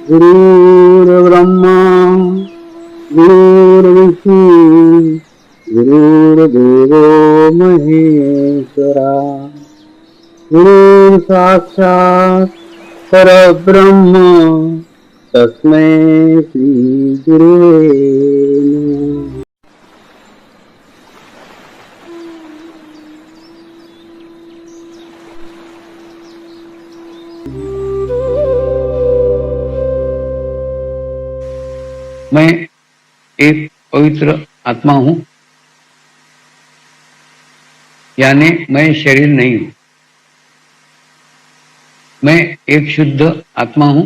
गुरुर्ब्रह्मा गुरुर्विष्णु गुरुर्देवो महेश्वरा गुरुः साक्षात् परब्रह्म तस्मै श्री गुरुवे नमः। मैं एक पवित्र आत्मा हूं, यानी मैं शरीर नहीं हूं। मैं एक शुद्ध आत्मा हूं।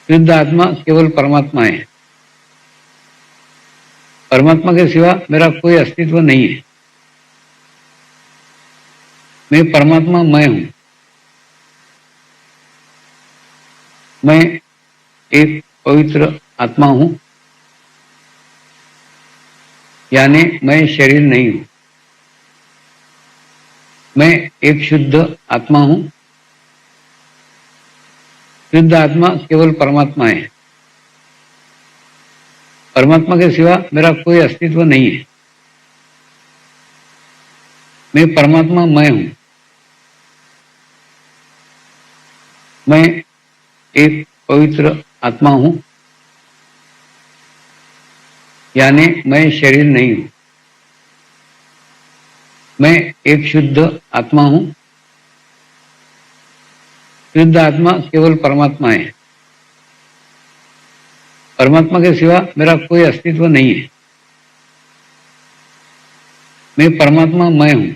शुद्ध आत्मा केवल परमात्मा है। परमात्मा के सिवा मेरा कोई अस्तित्व नहीं है। मैं परमात्मा मैं हूं। मैं एक पवित्र आत्मा हूं, यानी मैं शरीर नहीं हूं। मैं एक शुद्ध आत्मा हूं। शुद्ध आत्मा केवल परमात्मा है। परमात्मा के सिवा मेरा कोई अस्तित्व नहीं है। मैं परमात्मा मैं हूं। मैं एक पवित्र आत्मा हूं, यानी मैं शरीर नहीं हूं। मैं एक शुद्ध आत्मा हूं। शुद्ध आत्मा केवल परमात्मा है। परमात्मा के सिवा मेरा कोई अस्तित्व नहीं है। मैं परमात्मा मैं हूं।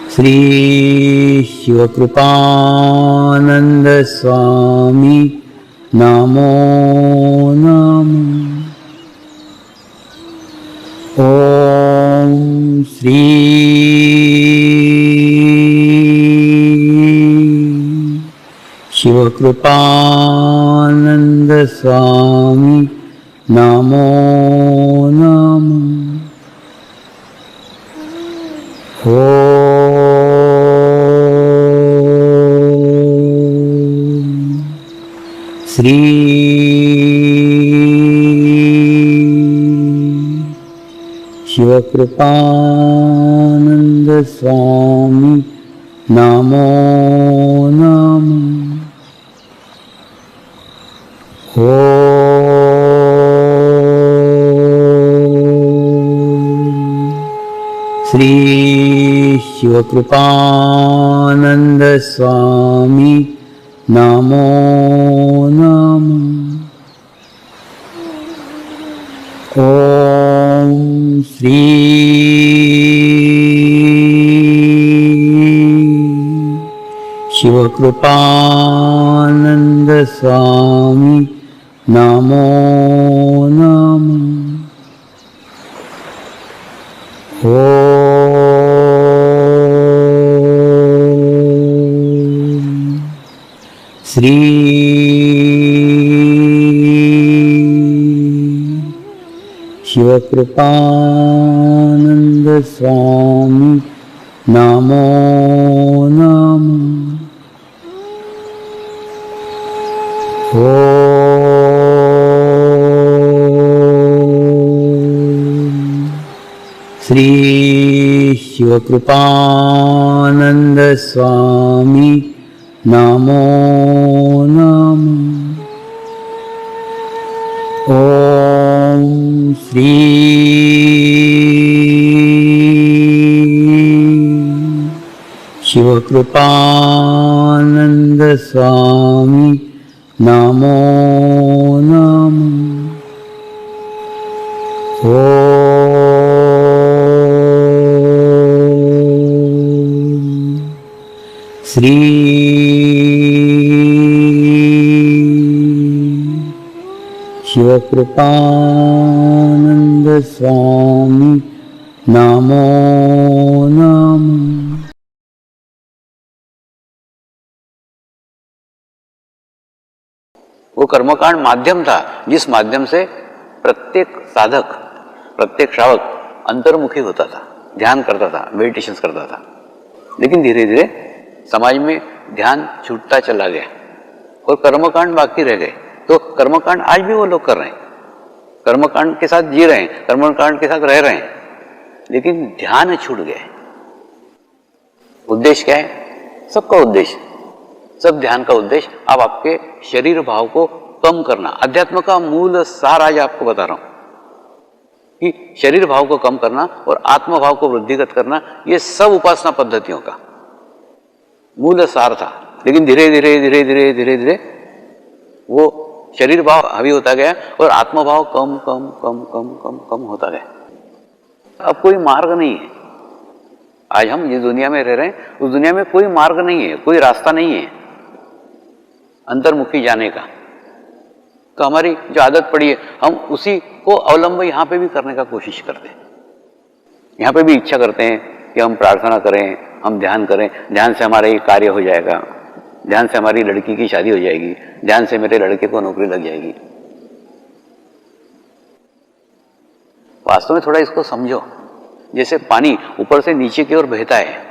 श्री शिवकृपानंद स्वामी नमो नमः। ओम श्री शिवकृपानंद स्वामी नमो नमः। श्री शिवकृपानंद स्वामी नमो नमः। श्री शिवकृपानंद स्वामी नमो नमः। ओम श्री शिवकृपानंद स्वामी नमो नमः। श्री शिवकृपानंद स्वामी नमो नमः। श्री शिवकृपानंद स्वामी नमो नमः। ओम श्री शिवकृपानंद स्वामी नमो नमः। श्री शिवकृपानंद स्वामी नमो नमः। वो कर्मकांड माध्यम था जिस माध्यम से प्रत्येक साधक, प्रत्येक श्रावक अंतर्मुखी होता था, ध्यान करता था, मेडिटेशन करता था। लेकिन धीरे धीरे समाज में ध्यान छूटता चला गया और कर्मकांड बाकी रह गए। तो कर्मकांड आज भी वो लोग कर रहे हैं, कर्मकांड के साथ जी रहे हैं, कर्मकांड के साथ रह रहे हैं, लेकिन ध्यान छूट गया। उद्देश्य क्या है? सबका उद्देश्य, सब ध्यान का उद्देश्य अब आपके शरीर भाव को कम करना। अध्यात्म का मूल सार आज आपको बता रहा हूं कि शरीर भाव को कम करना और आत्म भाव को वृद्धिगत करना, ये सब उपासना पद्धतियों का मूल सार था। लेकिन धीरे धीरे धीरे धीरे धीरे धीरे वो शरीर भाव हावी होता गया और आत्म भाव कम कम कम कम कम कम होता गया। अब कोई मार्ग नहीं है। आज हम जिस दुनिया में रह रहे हैं उस दुनिया में कोई मार्ग नहीं है, कोई रास्ता नहीं है अंतर्मुखी जाने का। तो हमारी जो आदत पड़ी है हम उसी को अवलंब यहाँ पे भी करने का कोशिश करते हैं। यहाँ पे भी इच्छा करते हैं कि हम प्रार्थना करें, हम ध्यान करें, ध्यान से हमारा ये कार्य हो जाएगा, ध्यान से हमारी लड़की की शादी हो जाएगी, ध्यान से मेरे लड़के को नौकरी लग जाएगी। वास्तव में थोड़ा इसको समझो। जैसे पानी ऊपर से नीचे की ओर बहता है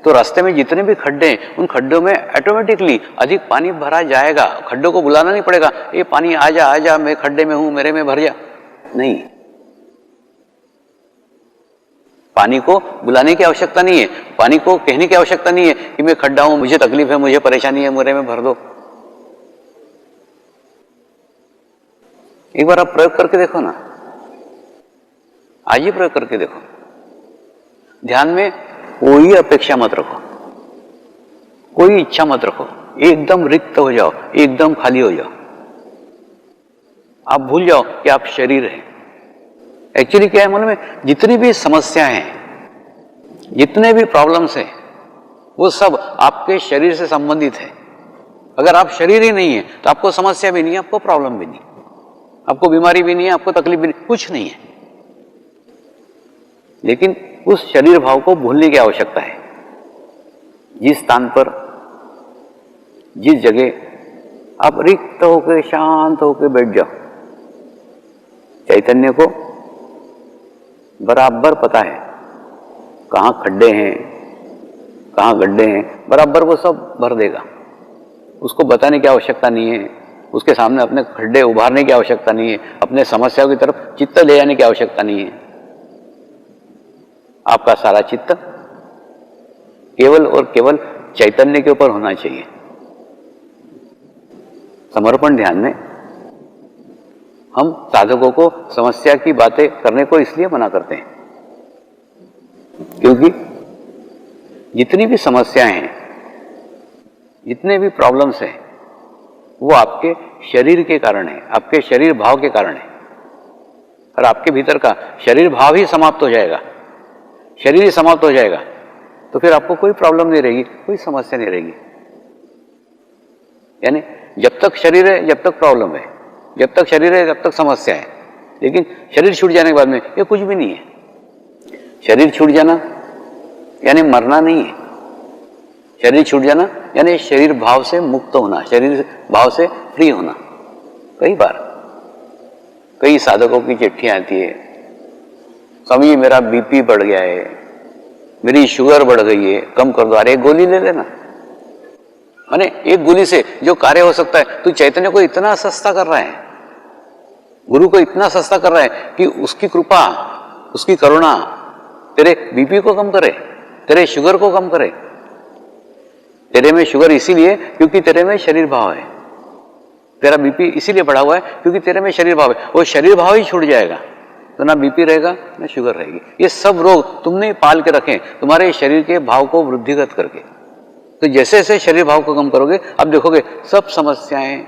तो रास्ते में जितने भी खड्डे हैं उन खड्डों में ऑटोमेटिकली अधिक पानी भरा जाएगा। खड्डों को बुलाना नहीं पड़ेगा, ये पानी आजा आजा, मैं खड्डे में हूं, मेरे में भर जा। नहीं, पानी को बुलाने की आवश्यकता नहीं है, पानी को कहने की आवश्यकता नहीं है कि मैं खड्डा हूं, मुझे तकलीफ है, मुझे परेशानी है, मेरे में भर दो। एक बार आप प्रयोग करके देखो ना, आज ही प्रयोग करके देखो। ध्यान में कोई अपेक्षा मत रखो, कोई इच्छा मत रखो, एकदम रिक्त हो जाओ, एकदम खाली हो जाओ। आप भूल जाओ कि आप शरीर हैं। एक्चुअली क्या है, मन में जितनी भी समस्याएं हैं, जितने भी प्रॉब्लम्स हैं, वो सब आपके शरीर से संबंधित है। अगर आप शरीर ही नहीं है तो आपको समस्या भी नहीं है, आपको प्रॉब्लम भी नहीं, आपको बीमारी भी नहीं है, आपको तकलीफ भी नहीं, कुछ नहीं है। लेकिन उस शरीर भाव को भूलने की आवश्यकता है। जिस स्थान पर, जिस जगह आप रिक्त होकर शांत होकर बैठ जाओ, चैतन्य को बराबर पता है कहाँ खड्डे हैं, कहाँ गड्ढे हैं, बराबर वो सब भर देगा। उसको बताने की आवश्यकता नहीं है, उसके सामने अपने खड्डे उभारने की आवश्यकता नहीं है, अपने समस्याओं की तरफ चित्त ले जाने की आवश्यकता नहीं है। आपका सारा चित्त केवल और केवल चैतन्य के ऊपर होना चाहिए। समर्पण ध्यान में हम साधकों को समस्या की बातें करने को इसलिए मना करते हैं क्योंकि जितनी भी समस्याएं हैं, जितने भी प्रॉब्लम्स हैं, वो आपके शरीर के कारण है, आपके शरीर भाव के कारण है। और आपके भीतर का शरीर भाव ही समाप्त हो जाएगा, शरीर ही समाप्त हो जाएगा तो फिर आपको कोई प्रॉब्लम नहीं रहेगी, कोई समस्या नहीं रहेगी। यानी जब तक शरीर है जब तक प्रॉब्लम है, जब तक शरीर है जब तक समस्या है। लेकिन शरीर छूट जाने के बाद में ये कुछ भी नहीं है। शरीर छूट जाना यानी मरना नहीं है। शरीर छूट जाना यानी शरीर भाव से मुक्त होना, शरीर भाव से फ्री होना। कई बार कई साधकों की चिट्ठियां आती है, स्वामी जी मेरा बीपी बढ़ गया है, मेरी शुगर बढ़ गई है, कम कर दो। अरे एक गोली ले लेना, माने एक गोली से जो कार्य हो सकता है। तू चैतन्य को इतना सस्ता कर रहा है, गुरु को इतना सस्ता कर रहा है कि उसकी कृपा, उसकी करुणा तेरे बीपी को कम करे, तेरे शुगर को कम करे। तेरे में शुगर इसीलिए क्योंकि तेरे में शरीर भाव है, तेरा बीपी इसीलिए बढ़ा हुआ है क्योंकि तेरे में शरीर भाव है। वो शरीर भाव ही छूट जाएगा तो ना बीपी रहेगा ना शुगर रहेगी। ये सब रोग तुमने पाल के रखे तुम्हारे शरीर के भाव को वृद्धिगत करके। तो जैसे जैसे शरीर भाव को कम करोगे, अब देखोगे सब समस्याएं,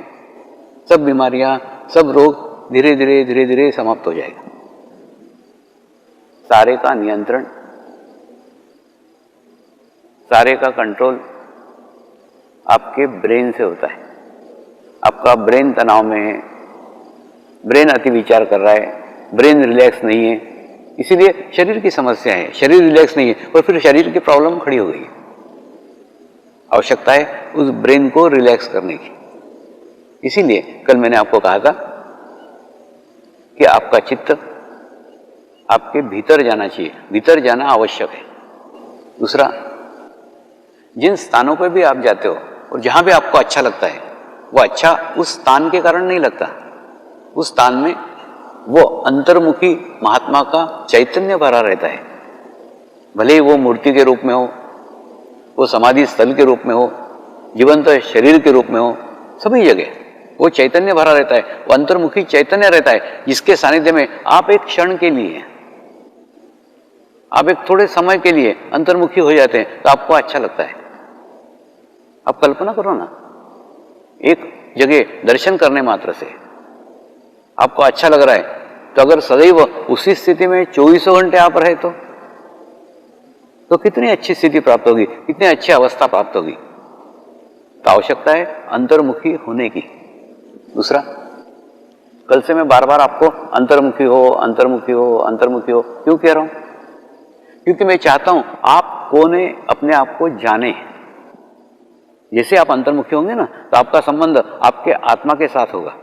सब बीमारियां, सब रोग धीरे धीरे धीरे धीरे समाप्त हो जाएगा। सारे का नियंत्रण, सारे का कंट्रोल आपके ब्रेन से होता है। आपका ब्रेन तनाव में है, ब्रेन अति विचार कर रहा है, ब्रेन रिलैक्स नहीं है, इसीलिए शरीर की समस्या है, शरीर रिलैक्स नहीं है और फिर शरीर की प्रॉब्लम खड़ी हो गई। आवश्यकता है उस ब्रेन को रिलैक्स करने की। इसीलिए कल मैंने आपको कहा था कि आपका चित्त आपके भीतर जाना चाहिए, भीतर जाना आवश्यक है। दूसरा, जिन स्थानों पर भी आप जाते हो और जहां भी आपको अच्छा लगता है, वो अच्छा उस स्थान के कारण नहीं लगता, उस स्थान में वो अंतर्मुखी महात्मा का चैतन्य भरा रहता है। भले ही वो मूर्ति के रूप में हो, वो समाधि स्थल के रूप में हो, जीवंत शरीर के रूप में हो, सभी जगह वो चैतन्य भरा रहता है, वो अंतर्मुखी चैतन्य रहता है, जिसके सानिध्य में आप एक क्षण के लिए, आप एक थोड़े समय के लिए अंतर्मुखी हो जाते हैं, तो आपको अच्छा लगता है। आप कल्पना करो ना, एक जगह दर्शन करने मात्र से आपको अच्छा लग रहा है, तो अगर सदैव उसी स्थिति में 24 घंटे आप रहे तो कितनी अच्छी स्थिति प्राप्त होगी, कितनी अच्छी अवस्था प्राप्त होगी। तो आवश्यकता है अंतर्मुखी होने की। दूसरा, कल से मैं बार बार आपको अंतर्मुखी हो, अंतर्मुखी हो, अंतर्मुखी हो क्यों कह रहा हूं? क्योंकि मैं चाहता हूं आप कोने अपने आप को जाने। जैसे आप अंतर्मुखी होंगे ना, तो आपका संबंध आपके आत्मा के साथ होगा,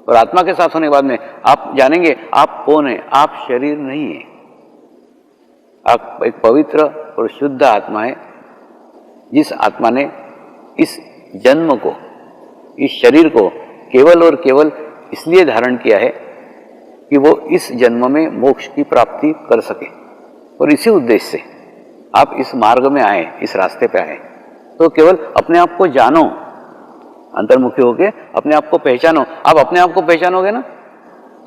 और आत्मा के साथ होने के बाद में आप जानेंगे आप कौन है, आप शरीर नहीं है, आप एक पवित्र और शुद्ध आत्मा है, जिस आत्मा ने इस जन्म को, इस शरीर को केवल और केवल इसलिए धारण किया है कि वो इस जन्म में मोक्ष की प्राप्ति कर सके। और इसी उद्देश्य से आप इस मार्ग में आए, इस रास्ते पे आए, तो केवल अपने आप को जानो, अंतर्मुखी होके अपने आप को पहचानो। आप अपने आप को पहचानोगे ना,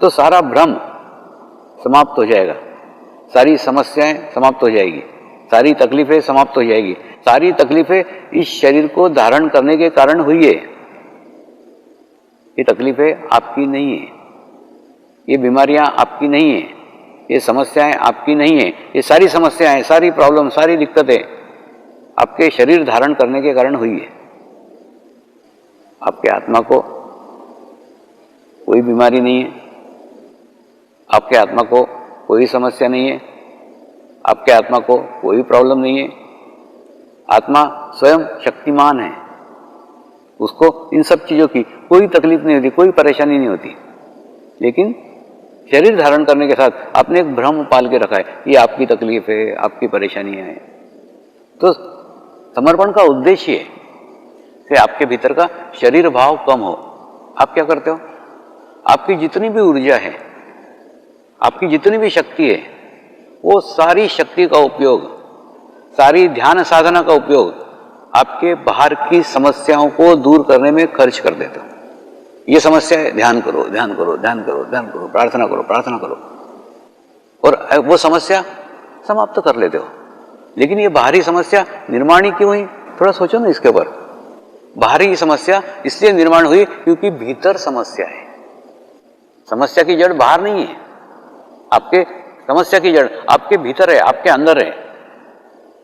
तो सारा भ्रम समाप्त हो जाएगा, सारी समस्याएं समाप्त हो जाएगी, सारी तकलीफें समाप्त हो जाएगी। सारी तकलीफें इस शरीर को धारण करने के कारण हुई है। ये तकलीफें आपकी नहीं है, ये बीमारियां आपकी नहीं है, ये समस्याएं आपकी नहीं है। ये सारी समस्याएं, सारी प्रॉब्लम, सारी दिक्कतें आपके शरीर धारण करने के कारण हुई है। आपके आत्मा को कोई बीमारी नहीं है, आपके आत्मा को कोई समस्या नहीं है, आपके आत्मा को कोई प्रॉब्लम नहीं है। आत्मा स्वयं शक्तिमान है, उसको इन सब चीजों की कोई तकलीफ नहीं होती, कोई परेशानी नहीं होती। लेकिन शरीर धारण करने के साथ आपने एक भ्रम पाल के रखा है, ये आपकी तकलीफ है, आपकी परेशानियां हैं। तो समर्पण का उद्देश्य है कि आपके भीतर का शरीर भाव कम हो। आप क्या करते हो? आपकी जितनी भी ऊर्जा है, आपकी जितनी भी शक्ति है, वो सारी शक्ति का उपयोग, सारी ध्यान साधना का उपयोग आपके बाहर की समस्याओं को दूर करने में खर्च कर देते हो। ये समस्या है, ध्यान करो, ध्यान करो, ध्यान करो, ध्यान करो, प्रार्थना करो, प्रार्थना करो, और वो समस्या समाप्त कर लेते हो। लेकिन ये बाहरी समस्या निर्माण ही क्यों हुई? थोड़ा सोचो ना इसके ऊपर। बाहरी समस्या इसलिए निर्माण हुई क्योंकि भीतर समस्या है। समस्या की जड़ बाहर नहीं है, आपके समस्या की जड़ आपके भीतर है, आपके अंदर है।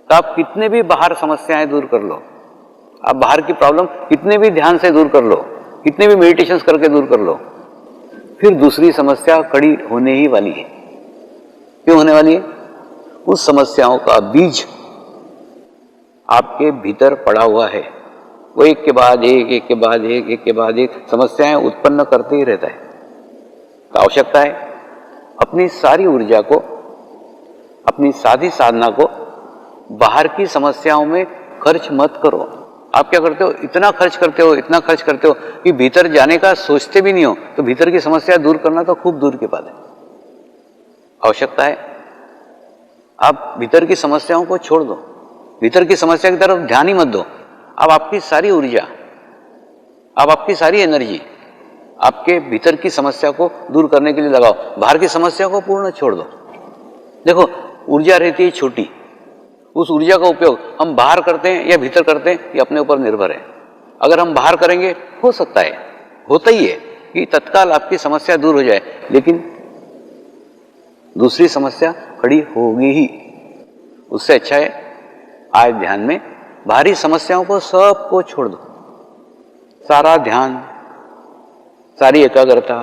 तो आप कितने भी बाहर समस्याएं दूर कर लो, आप बाहर की प्रॉब्लम कितने भी ध्यान से दूर कर लो, कितने भी मेडिटेशंस करके दूर कर लो, फिर दूसरी समस्या खड़ी होने ही वाली है। क्यों होने वाली है? उस समस्याओं का बीज आपके भीतर पड़ा हुआ है। वो एक के बाद एक, एक के बाद एक, एक के बाद एक समस्याएं उत्पन्न करते ही रहता है। तो आवश्यकता है अपनी सारी ऊर्जा को, अपनी साधी साधना को बाहर की समस्याओं में खर्च मत करो। आप क्या करते हो? इतना खर्च करते हो, इतना खर्च करते हो कि भीतर जाने का सोचते भी नहीं हो। तो भीतर की समस्या दूर करना तो खूब दूर की बात है। आवश्यकता है आप भीतर की समस्याओं को छोड़ दो, भीतर की समस्या की तरफ ध्यान ही मत दो। अब आपकी सारी ऊर्जा, अब आपकी सारी एनर्जी आपके भीतर की समस्या को दूर करने के लिए लगाओ, बाहर की समस्या को पूर्ण छोड़ दो। देखो, ऊर्जा रहती है छोटी, उस ऊर्जा का उपयोग हम बाहर करते हैं या भीतर करते हैं, ये अपने ऊपर निर्भर है। अगर हम बाहर करेंगे, हो सकता है, होता ही है कि तत्काल आपकी समस्या दूर हो जाए, लेकिन दूसरी समस्या खड़ी होगी ही। उससे अच्छा है आज ध्यान में बाहरी समस्याओं को सबको छोड़ दो। सारा ध्यान, सारी एकाग्रता,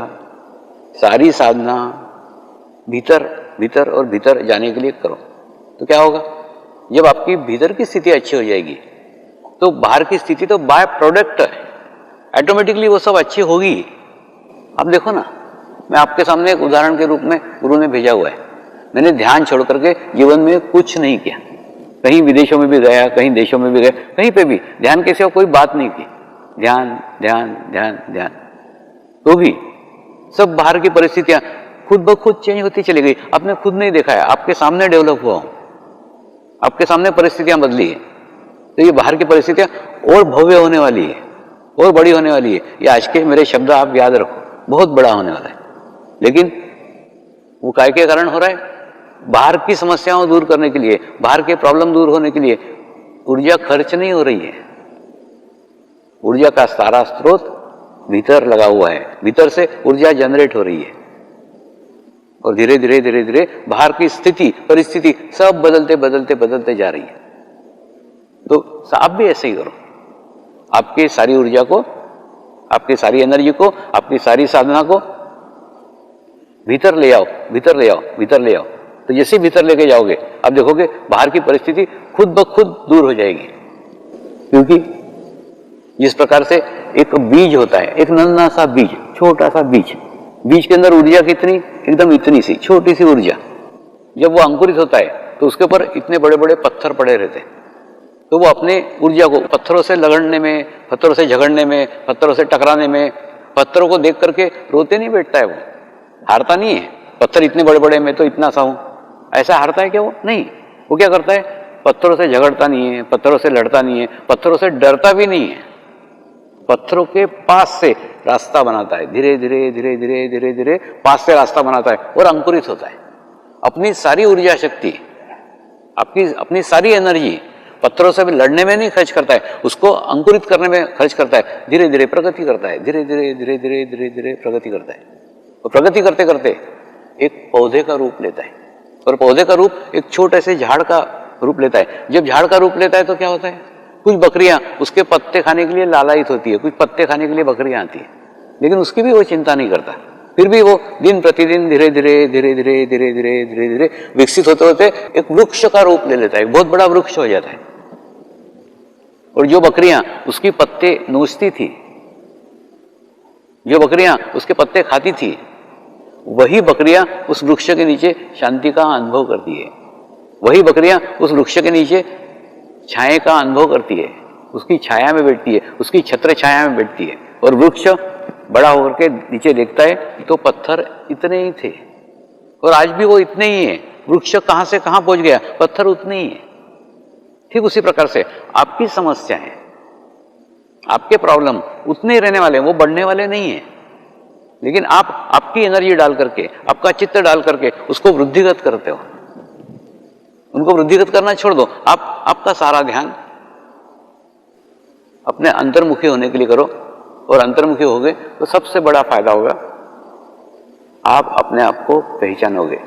सारी साधना भीतर भीतर और भीतर जाने के लिए करो। तो क्या होगा? जब आपकी भीतर की स्थिति अच्छी हो जाएगी, तो बाहर की स्थिति तो बाय प्रोडक्ट है, ऑटोमेटिकली वो सब अच्छी होगी। आप देखो ना, मैं आपके सामने एक उदाहरण के रूप में गुरु ने भेजा हुआ है। मैंने ध्यान छोड़ करके जीवन में कुछ नहीं किया, कहीं विदेशों में भी गया, कहीं देशों में भी गया, कहीं पे भी ध्यान के सिवा कोई बात नहीं की। ध्यान ध्यान ध्यान ध्यान, तो भी सब बाहर की परिस्थितियां खुद ब खुद चेंज होती चली गई। आपने खुद नहीं देखा है, आपके सामने डेवलप हुआ हूं, आपके सामने परिस्थितियां बदली है। तो ये बाहर की परिस्थितियां और भव्य होने वाली है, और बड़ी होने वाली है। ये आज के मेरे शब्द आप याद रखो, बहुत बड़ा होने वाला है। लेकिन वो काय के कारण हो रहा है? बाहर की समस्याओं दूर करने के लिए, बाहर के प्रॉब्लम दूर होने के लिए ऊर्जा खर्च नहीं हो रही है। ऊर्जा का सारा स्रोत भीतर लगा हुआ है, भीतर से ऊर्जा जनरेट हो रही है, और धीरे धीरे धीरे धीरे बाहर की स्थिति परिस्थिति सब बदलते बदलते बदलते जा रही है। तो आप भी ऐसे ही करो, आपकी सारी ऊर्जा को, आपकी सारी एनर्जी को, आपकी सारी साधना को भीतर ले आओ, भीतर ले आओ, भीतर ले आओ। तो जैसे भीतर लेके जाओगे, आप देखोगे बाहर की परिस्थिति खुद ब खुद दूर हो जाएगी। क्योंकि जिस प्रकार से एक बीज होता है, एक नन्हा सा बीज, छोटा सा बीज, बीज के अंदर ऊर्जा कितनी, एकदम इतनी सी छोटी सी ऊर्जा। जब वो अंकुरित होता है तो उसके ऊपर इतने बड़े बड़े पत्थर पड़े रहते हैं। तो वो अपने ऊर्जा को पत्थरों से लगड़ने में, पत्थरों से झगड़ने में, पत्थरों से टकराने में, पत्थरों को देख करके रोते नहीं बैठता है, वो हारता नहीं है। पत्थर इतने बड़े बड़े, मैं तो इतना सा हूं, ऐसा हारता है क्या? वो नहीं। वो क्या करता है? पत्थरों से झगड़ता नहीं है, पत्थरों से लड़ता नहीं है, पत्थरों से डरता भी नहीं है। पत्थरों के पास से रास्ता बनाता है, धीरे धीरे धीरे धीरे धीरे धीरे पास से रास्ता बनाता है और अंकुरित होता है। अपनी सारी ऊर्जा शक्ति, आपकी अपनी सारी एनर्जी पत्थरों से भी लड़ने में नहीं खर्च करता है, उसको अंकुरित करने में खर्च करता है। धीरे धीरे प्रगति करता है, धीरे धीरे धीरे धीरे धीरे धीरे प्रगति करता है। और प्रगति करते करते एक पौधे का रूप लेता है, और पौधे का रूप एक छोटे से झाड़ का रूप लेता है। जब झाड़ का रूप लेता है तो क्या होता है? कुछ बकरियां उसके पत्ते खाने के लिए लालायित होती है, कुछ पत्ते खाने के लिए बकरियां आती है, लेकिन उसकी भी वो चिंता नहीं करता। फिर भी वो दिन प्रतिदिन धीरे धीरे धीरे धीरे धीरे धीरे धीरे धीरे विकसित होते होते एक वृक्ष का रूप ले लेता है, एक बहुत बड़ा वृक्ष हो जाता है। और जो बकरियां उसकी पत्ते नोचती थी, जो बकरियां उसके पत्ते खाती थी, वही बकरियां उस वृक्ष के नीचे शांति का अनुभव करती है। वही बकरियां उस वृक्ष के नीचे छाया का अनुभव करती है, उसकी छाया में बैठती है, उसकी छत्र छाया में बैठती है। और वृक्ष बड़ा होकर के नीचे देखता है तो पत्थर इतने ही थे, और आज भी वो इतने ही है। वृक्ष कहां से कहां पहुंच गया, पत्थर उतने ही है। ठीक उसी प्रकार से आपकी समस्या है, आपके प्रॉब्लम उतने ही रहने वाले हैं, वो बढ़ने वाले नहीं है। लेकिन आप आपकी एनर्जी डाल करके, आपका चित्त डाल करके उसको वृद्धिगत करते हो। उनको वृद्धिगत करना छोड़ दो, आपका सारा ध्यान अपने अंतर्मुखी होने के लिए करो। और अंतर्मुखी हो गए तो सबसे बड़ा फायदा होगा, आप अपने आप को पहचानोगे।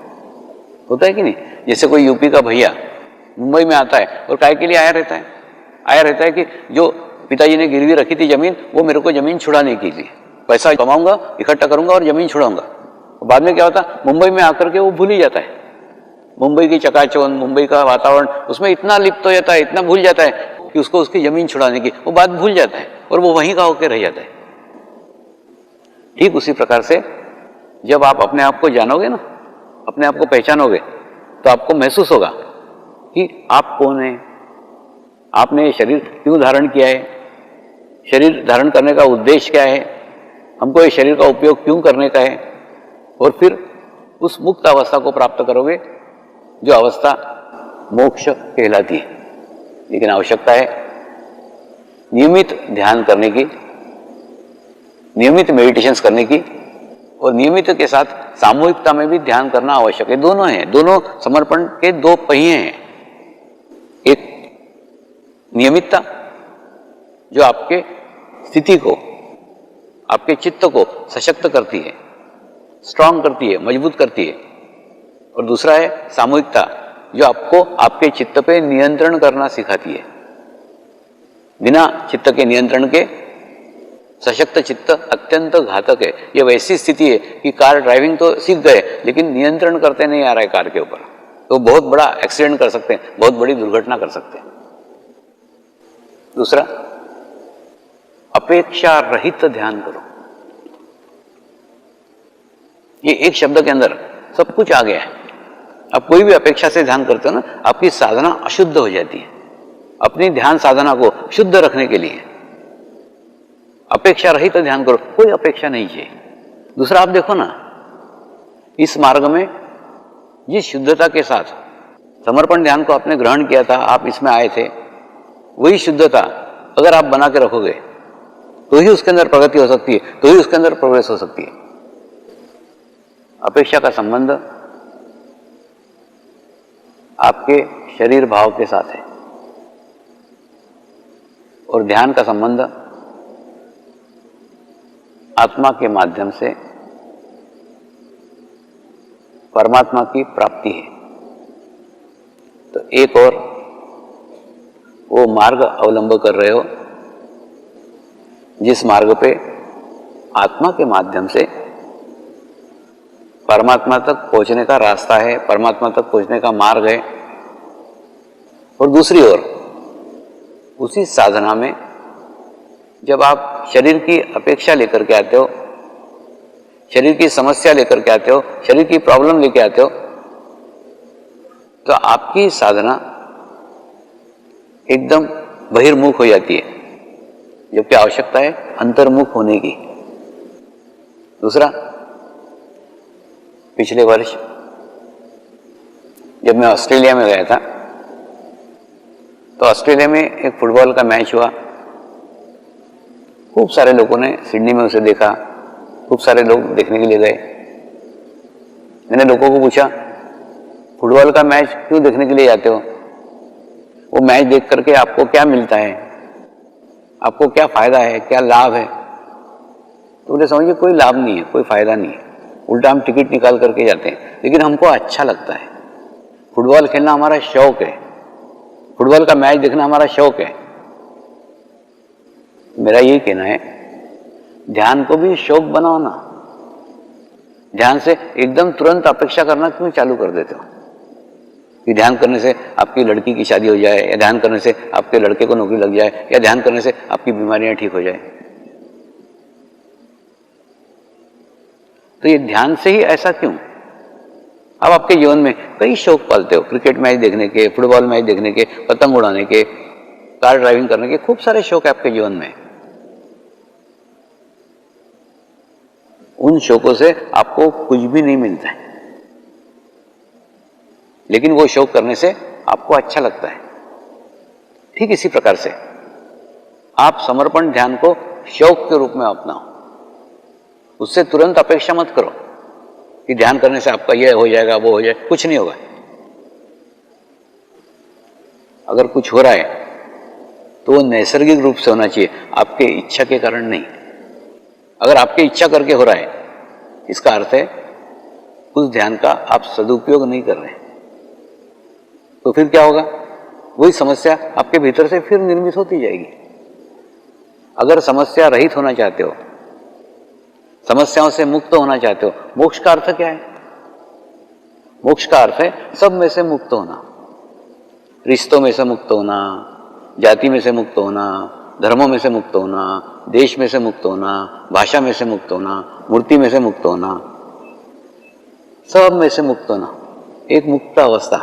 होता है कि नहीं? जैसे कोई यूपी का भैया मुंबई में आता है और काय के लिए आया रहता है? आया रहता है कि जो पिताजी ने गिरवी रखी थी जमीन, वो मेरे को जमीन छुड़ाने के लिए, पैसा कमाऊंगा, इकट्ठा करूंगा और जमीन छुड़ाऊंगा। बाद में क्या होता, मुंबई में आकर के वो भूल ही जाता है। मुंबई की चकाचौंध, मुंबई का वातावरण उसमें इतना लिप्त हो जाता है, इतना भूल जाता है कि उसको उसकी जमीन छुड़ाने की वो बात भूल जाता है, और वो वहीं का होकर रह जाता है। ठीक उसी प्रकार से जब आप अपने आप को जानोगे ना, अपने आप को पहचानोगे, तो आपको महसूस होगा कि आप कौन है, आपने ये शरीर क्यों धारण किया है, शरीर धारण करने का उद्देश्य क्या है, हमको ये शरीर का उपयोग क्यों करने का है। और फिर उस मुक्त अवस्था को प्राप्त करोगे, जो अवस्था मोक्ष कहलाती है। लेकिन आवश्यकता है नियमित ध्यान करने की, नियमित मेडिटेशंस करने की, और नियमित के साथ सामूहिकता में भी ध्यान करना आवश्यक है। दोनों हैं, दोनों समर्पण के दो पहिए हैं। एक नियमितता जो आपके स्थिति को, आपके चित्त को सशक्त करती है, स्ट्रांग करती है, मजबूत करती है। और दूसरा है सामूहिकता जो आपको आपके चित्त पे नियंत्रण करना सिखाती है। बिना चित्त के नियंत्रण के सशक्त चित्त अत्यंत घातक है। यह वैसी स्थिति है कि कार ड्राइविंग तो सीख गए लेकिन नियंत्रण करते नहीं आ रहा है कार के ऊपर, तो बहुत बड़ा एक्सीडेंट कर सकते हैं, बहुत बड़ी दुर्घटना कर सकते हैं। दूसरा, अपेक्षा रहित ध्यान करो। ये एक शब्द के अंदर सब कुछ आ गया है। आप कोई भी अपेक्षा से ध्यान करते हो ना, आपकी साधना अशुद्ध हो जाती है। अपनी ध्यान साधना को शुद्ध रखने के लिए अपेक्षा रहित ध्यान करो, कोई अपेक्षा नहीं चाहिए। दूसरा, आप देखो ना, इस मार्ग में जिस शुद्धता के साथ समर्पण ध्यान को आपने ग्रहण किया था, आप इसमें आए थे, वही शुद्धता अगर आप बना के रखोगे तो ही उसके अंदर प्रगति हो सकती है, तो ही उसके अंदर प्रोग्रेस हो सकती है। अपेक्षा का संबंध आपके शरीर भाव के साथ है और ध्यान का संबंध आत्मा के माध्यम से परमात्मा की प्राप्ति है। तो एक और वो मार्ग अवलंब कर रहे हो जिस मार्ग पे आत्मा के माध्यम से परमात्मा तक पहुंचने का रास्ता है, परमात्मा तक पहुंचने का मार्ग है। और दूसरी ओर उसी साधना में जब आप शरीर की अपेक्षा लेकर के आते हो, शरीर की समस्या लेकर के आते हो, शरीर की प्रॉब्लम लेके आते हो, तो आपकी साधना एकदम बहिर्मुख हो जाती है, जबकि आवश्यकता है अंतर्मुख होने की। दूसरा, पिछले वर्ष जब मैं ऑस्ट्रेलिया में गया था, तो ऑस्ट्रेलिया में एक फुटबॉल का मैच हुआ। खूब सारे लोगों ने सिडनी में उसे देखा, खूब सारे लोग देखने के लिए गए। मैंने लोगों को पूछा, फुटबॉल का मैच क्यों देखने के लिए जाते हो? वो मैच देख करके आपको क्या मिलता है, आपको क्या फायदा है, क्या लाभ है? तो बोले, समझिए कोई लाभ नहीं है, कोई फायदा नहीं है, उल्टा हम टिकट निकाल करके जाते हैं, लेकिन हमको अच्छा लगता है। फुटबॉल खेलना हमारा शौक है, फुटबॉल का मैच देखना हमारा शौक है। मेरा यही कहना है, ध्यान को भी शौक बनाओ ना। ध्यान से एकदम तुरंत अपेक्षा करना क्यों चालू कर देते हो कि ध्यान करने से आपकी लड़की की शादी हो जाए, या ध्यान करने से आपके लड़के को नौकरी लग जाए, या ध्यान करने से आपकी बीमारियां ठीक हो जाए? तो ये ध्यान से ही ऐसा क्यों? अब आपके जीवन में कई शौक पालते हो, क्रिकेट मैच देखने के, फुटबॉल मैच देखने के, पतंग उड़ाने के, कार ड्राइविंग करने के, खूब सारे शौक है आपके जीवन में। उन शौकों से आपको कुछ भी नहीं मिलता है, लेकिन वो शौक करने से आपको अच्छा लगता है। ठीक इसी प्रकार से आप समर्पण ध्यान को शौक के रूप में अपनाओ। उससे तुरंत अपेक्षा मत करो कि ध्यान करने से आपका ये हो जाएगा, वो हो जाए। कुछ नहीं होगा। अगर कुछ हो रहा है तो वो नैसर्गिक रूप से होना चाहिए, आपके इच्छा के कारण नहीं। अगर आपके इच्छा करके हो रहा है, इसका अर्थ है उस ध्यान का आप सदुपयोग नहीं कर रहे। तो फिर क्या होगा? वही समस्या आपके भीतर से फिर निर्मित होती जाएगी। अगर समस्या रहित होना चाहते हो, समस्याओं से मुक्त होना चाहते हो, मोक्ष का अर्थ क्या है? मोक्ष का अर्थ है सब में से मुक्त होना। रिश्तों में से मुक्त होना, जाति में से मुक्त होना, धर्मों में से मुक्त होना, देश में से मुक्त होना, भाषा में से मुक्त होना, मूर्ति में से मुक्त होना, सब में से मुक्त होना, एक मुक्त अवस्था।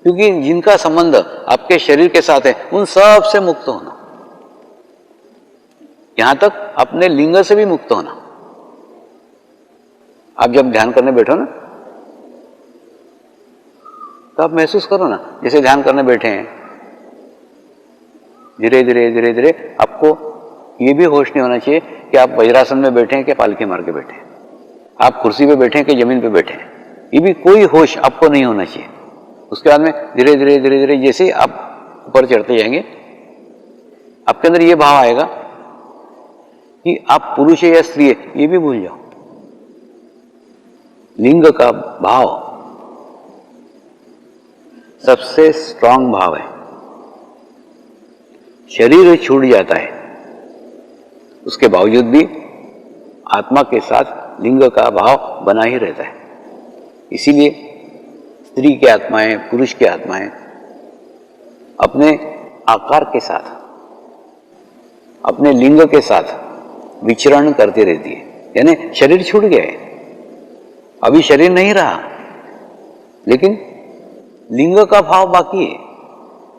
क्योंकि जिनका संबंध आपके शरीर के साथ है, उन सब से मुक्त होना, यहां तक अपने लिंग से भी मुक्त होना। आप जब ध्यान करने बैठो ना, तो आप महसूस करो ना, जैसे ध्यान करने बैठे हैं, धीरे धीरे धीरे धीरे आपको ये भी होश नहीं होना चाहिए कि आप वज्रासन में बैठे हैं कि पालकी मार के बैठे हैं, आप कुर्सी पे बैठे हैं कि जमीन पे बैठे हैं। ये भी कोई होश आपको नहीं होना चाहिए। उसके बाद में धीरे धीरे धीरे धीरे जैसे ही आप ऊपर चढ़ते जाएंगे, आपके अंदर ये भाव आएगा कि आप पुरुष है या स्त्री है, ये भी भूल जाओ। लिंग का भाव सबसे स्ट्रांग भाव है। शरीर छूट जाता है, उसके बावजूद भी आत्मा के साथ लिंग का भाव बना ही रहता है। इसीलिए स्त्री की आत्माएं, पुरुष की आत्माएं अपने आकार के साथ अपने लिंग के साथ विचरण करती रहती है, यानी शरीर छूट गया है, अभी शरीर नहीं रहा, लेकिन लिंग का भाव बाकी है,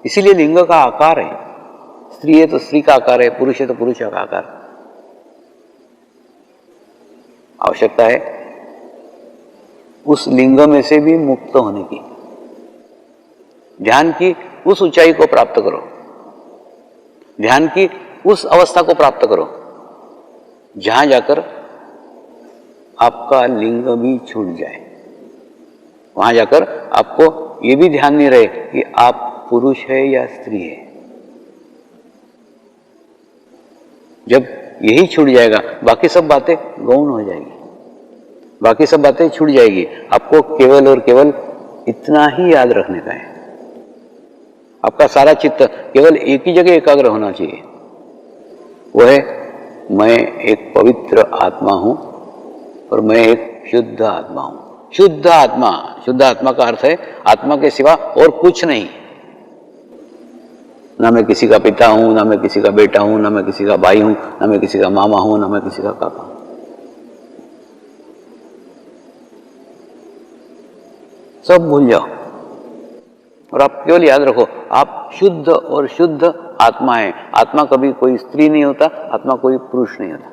इसीलिए लिंग का आकार है। स्त्री है तो स्त्री का आकार है, पुरुष है तो पुरुष का आकार। आवश्यकता है उस लिंग में से भी मुक्त होने की, ध्यान की उस ऊंचाई को प्राप्त करो, ध्यान की उस अवस्था को प्राप्त करो जहां जाकर आपका लिंग भी छूट जाए, वहां जाकर आपको यह भी ध्यान नहीं रहे कि आप पुरुष है या स्त्री है। जब यही छूट जाएगा, बाकी सब बातें गौण हो जाएगी, बाकी सब बातें छूट जाएगी। आपको केवल और केवल इतना ही याद रखने का है। आपका सारा चित्त केवल एक ही जगह एकाग्र होना चाहिए, वो है मैं एक पवित्र आत्मा हूं और मैं एक शुद्ध आत्मा हूं। शुद्ध आत्मा, शुद्ध आत्मा का अर्थ है आत्मा के सिवा और कुछ नहीं। ना मैं किसी का पिता हूं, ना मैं किसी का बेटा हूं, ना मैं किसी का भाई हूं, ना मैं किसी का मामा हूं, ना मैं किसी का काका हूं। सब भूल जाओ और आप केवल याद रखो आप शुद्ध और शुद्ध आत्मा है। आत्मा कभी कोई स्त्री नहीं होता, आत्मा कोई पुरुष नहीं होता।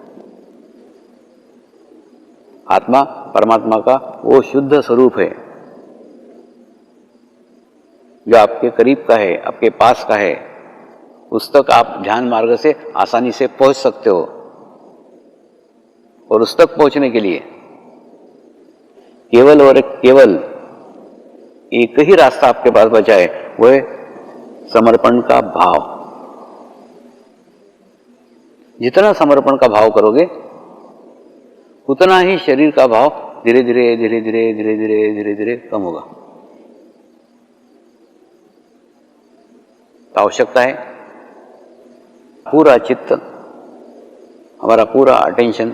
आत्मा परमात्मा का वो शुद्ध स्वरूप है जो आपके करीब का है, आपके पास का है, उस तक आप ध्यान मार्ग से आसानी से पहुंच सकते हो। और उस तक पहुंचने के लिए केवल और केवल एक ही रास्ता आपके पास बचा है, वो है समर्पण का भाव। जितना समर्पण का भाव करोगे उतना ही शरीर का भाव धीरे धीरे धीरे धीरे धीरे धीरे धीरे धीरे कम होगा। तो आवश्यकता है पूरा चित्त, हमारा पूरा अटेंशन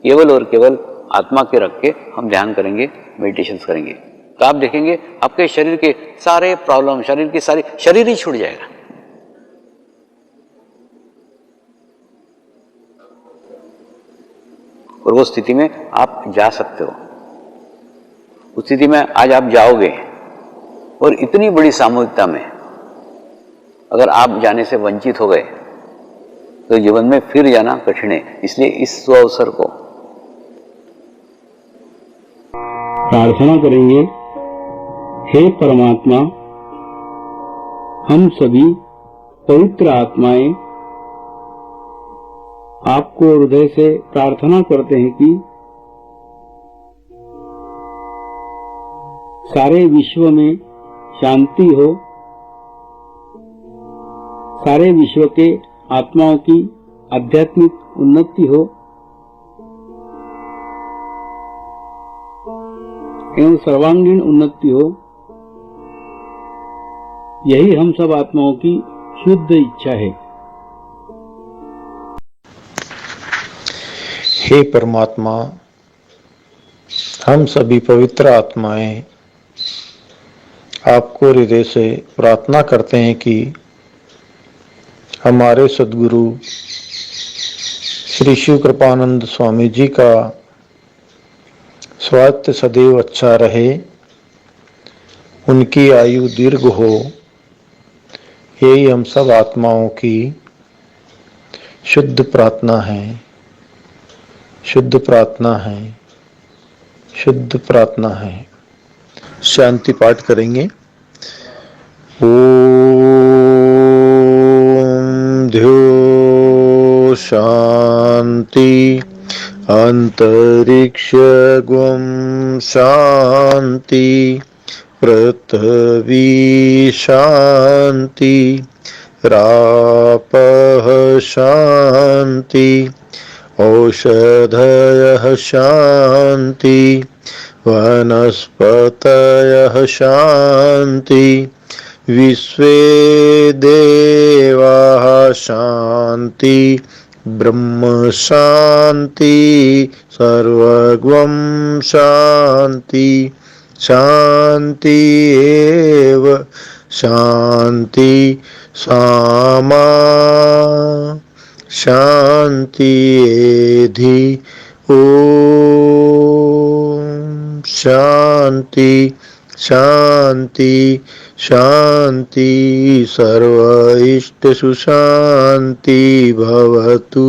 केवल और केवल आत्मा के रख के हम ध्यान करेंगे, मेडिटेशंस करेंगे, तो आप देखेंगे आपके शरीर के सारे प्रॉब्लम, शरीर की सारी, शरीर ही छूट जाएगा। और वो स्थिति में आप जा सकते हो। उस स्थिति में आज आप जाओगे और इतनी बड़ी सामूहिकता में अगर आप जाने से वंचित हो गए तो जीवन में फिर जाना कठिन है। इसलिए इस अवसर को प्रार्थना करेंगे। हे परमात्मा, हम सभी पवित्र आत्माएं आपको हृदय से प्रार्थना करते हैं कि सारे विश्व में शांति हो, सारे विश्व के आत्माओं की आध्यात्मिक उन्नति हो एवं सर्वांगीण उन्नति हो। यही हम सब आत्माओं की शुद्ध इच्छा है। हे परमात्मा, हम सभी पवित्र आत्माएं आपको हृदय से प्रार्थना करते हैं कि हमारे सद्गुरु श्री शिव कृपानंद स्वामी जी का स्वास्थ्य सदैव अच्छा रहे, उनकी आयु दीर्घ हो। यही हम सब आत्माओं की शुद्ध प्रार्थना है, शुद्ध प्रार्थना है, शुद्ध प्रार्थना है। शांति पाठ करेंगे। ओम ध्यो शांति अंतरिक्ष गुम शांति पृथ्वी शांति रापः शांति औषधयः शांति वनस्पतयः शांति विश्वे देवाः शांति ब्रह्म शांति सर्वगं शांति शांति एव शांति सामा शांति एधि ओम शांति शांति शांति सर्व इष्ट सुशांति भवतु।